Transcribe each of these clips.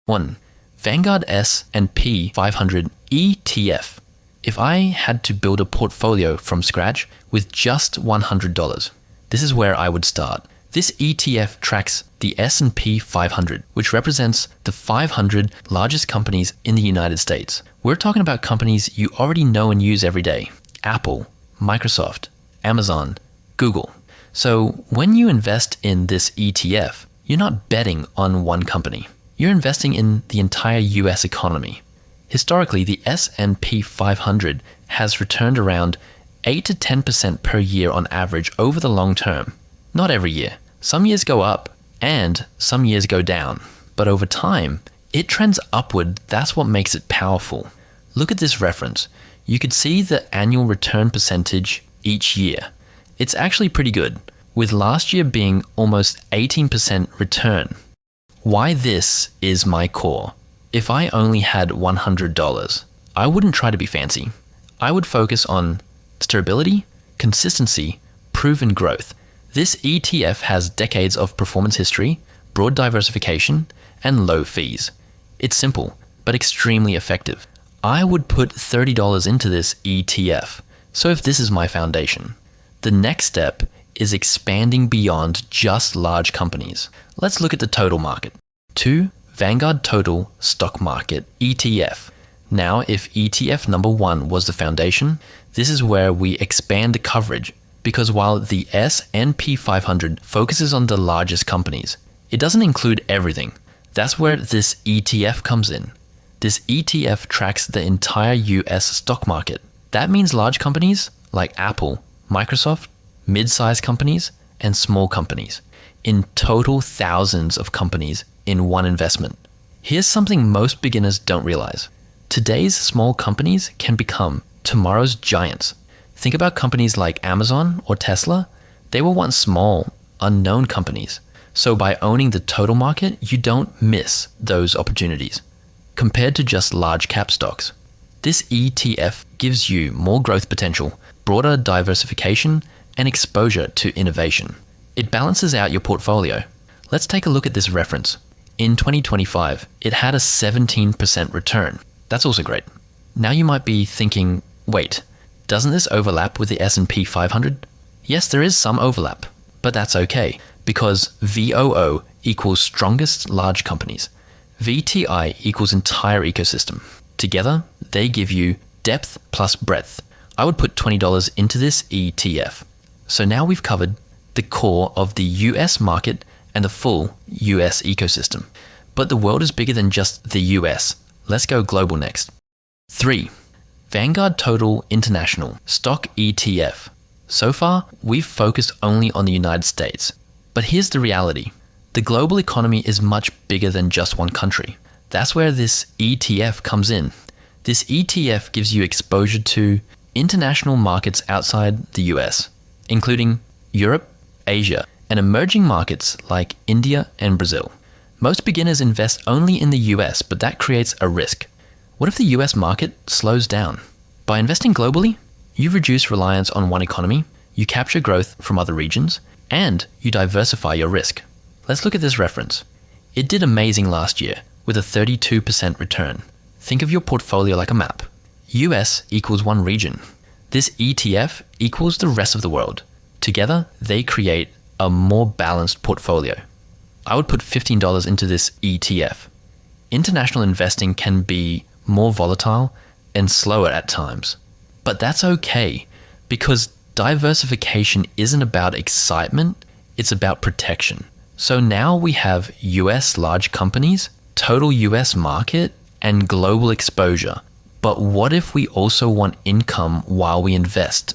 1. Vanguard S&P 500 ETF. If I had to build a portfolio from scratch with just $100, this is where I would start. This ETF tracks the S&P 500, which represents the 500 largest companies in the United States. We're talking about companies you already know and use every day. Apple, Microsoft, Amazon, Google. So when you invest in this ETF, you're not betting on one company. You're investing in the entire US economy. Historically, the S&P 500 has returned around 8 to 10% per year on average over the long term. Not every year. Some years go up and some years go down. But over time, it trends upward. That's what makes it powerful. Look at this reference. You could see the annual return percentage each year. It's actually pretty good, with last year being almost 18% return. Why this is my core. If I only had $100, I wouldn't try to be fancy. I would focus on stability, consistency, proven growth. This ETF has decades of performance history, broad diversification, and low fees. It's simple, but extremely effective. I would put $30 into this ETF. So if this is my foundation, the next step is expanding beyond just large companies. Let's look at the total market. 2. Vanguard Total Stock Market ETF. Now, if ETF number 1 was the foundation, this is where we expand the coverage, because while the S&P 500 focuses on the largest companies, it doesn't include everything. That's where this ETF comes in. This ETF tracks the entire US stock market. That means large companies like Apple, Microsoft, mid-sized companies, and small companies. In total, thousands of companies in one investment. Here's something most beginners don't realize. Today's small companies can become tomorrow's giants. Think about companies like Amazon or Tesla. They were once small, unknown companies. So by owning the total market, you don't miss those opportunities compared to just large cap stocks. This ETF gives you more growth potential, broader diversification, and exposure to innovation. It balances out your portfolio. Let's take a look at this reference. In 2025, it had a 17% return. That's also great. Now you might be thinking, wait, doesn't this overlap with the S&P 500? Yes, there is some overlap, but that's okay because VOO equals strongest large companies. VTI equals entire ecosystem. Together, they give you depth plus breadth. I would put $20 into this ETF. So now we've covered the core of the US market and the full US ecosystem. But the world is bigger than just the US. Let's go global next. 3. Vanguard Total International Stock ETF. So far, we've focused only on the United States. But here's the reality. The global economy is much bigger than just one country. That's where this ETF comes in. This ETF gives you exposure to international markets outside the US, including Europe, Asia, and emerging markets like India and Brazil. Most beginners invest only in the US, but that creates a risk. What if the US market slows down? By investing globally, you reduce reliance on one economy, you capture growth from other regions, and you diversify your risk. Let's look at this reference. It did amazing last year with a 32% return. Think of your portfolio like a map. US equals one region. This ETF equals the rest of the world. Together, they create a more balanced portfolio. I would put $15 into this ETF. International investing can be more volatile and slower at times. But that's okay, because diversification isn't about excitement, it's about protection. So now we have US large companies, total US market, and global exposure. But what if we also want income while we invest?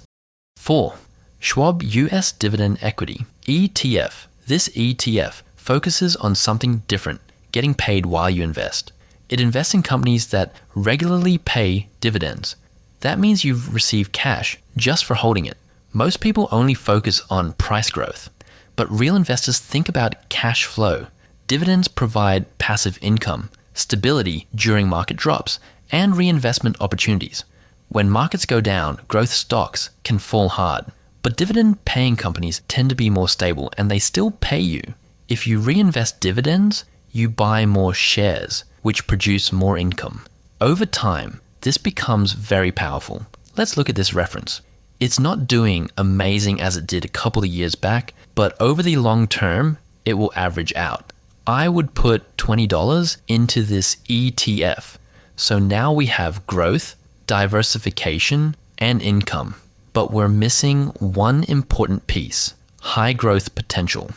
4. Schwab US Dividend Equity ETF. This ETF focuses on something different, getting paid while you invest. It invests in companies that regularly pay dividends. That means you receive cash just for holding it. Most people only focus on price growth, but real investors think about cash flow. Dividends provide passive income, stability during market drops, and reinvestment opportunities. When markets go down, growth stocks can fall hard, but dividend-paying companies tend to be more stable and they still pay you. If you reinvest dividends, you buy more shares, which produce more income. Over time, this becomes very powerful. Let's look at this reference. It's not doing amazing as it did a couple of years back, but over the long term, it will average out. I would put $20 into this ETF. So now we have growth, diversification, and income. But we're missing one important piece: high growth potential.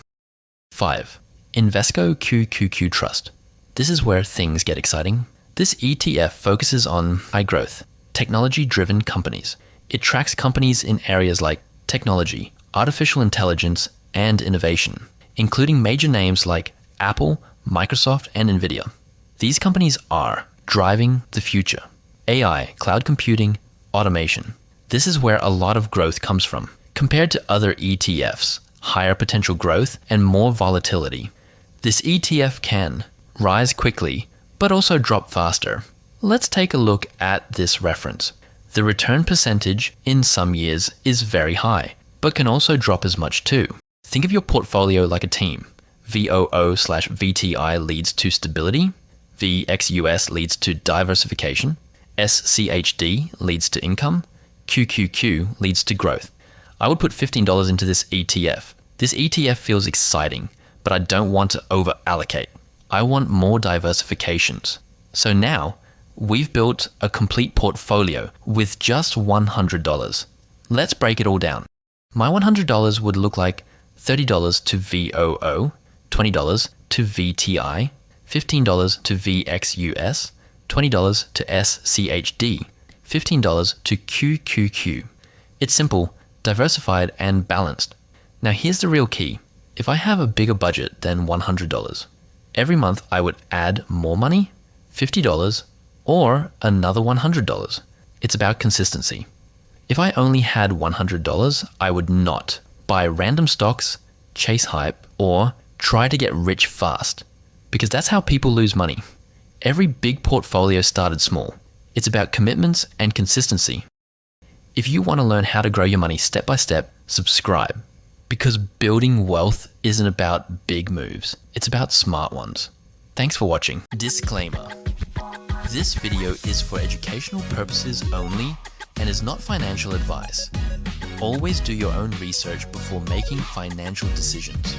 5. Invesco QQQ Trust. This is where things get exciting. This ETF focuses on high growth, technology-driven companies. It tracks companies in areas like technology, artificial intelligence, and innovation, including major names like Apple, Microsoft, and Nvidia. These companies are driving the future: AI, cloud computing, automation. This is where a lot of growth comes from. Compared to other ETFs, higher potential growth and more volatility. This ETF can rise quickly, but also drop faster. Let's take a look at this reference. The return percentage in some years is very high, but can also drop as much too. Think of your portfolio like a team. VOO/VTI leads to stability. VXUS leads to diversification. SCHD leads to income. QQQ leads to growth. I would put $15 into this ETF. This ETF feels exciting, but I don't want to over allocate. I want more diversifications. So now we've built a complete portfolio with just $100. Let's break it all down. My $100 would look like $30 to VOO, $20 to VTI, $15 to VXUS, $20 to SCHD, $15 to QQQ. It's simple, diversified, and balanced. Now here's the real key. If I have a bigger budget than $100, every month I would add more money, $50, or another $100. It's about consistency. If I only had $100, I would not buy random stocks, chase hype, or try to get rich fast, because that's how people lose money. Every big portfolio started small. It's about commitments and consistency. If you want to learn how to grow your money step by step, subscribe. Because building wealth isn't about big moves, it's about smart ones. Thanks for watching. Disclaimer. This video is for educational purposes only and is not financial advice. Always do your own research before making financial decisions.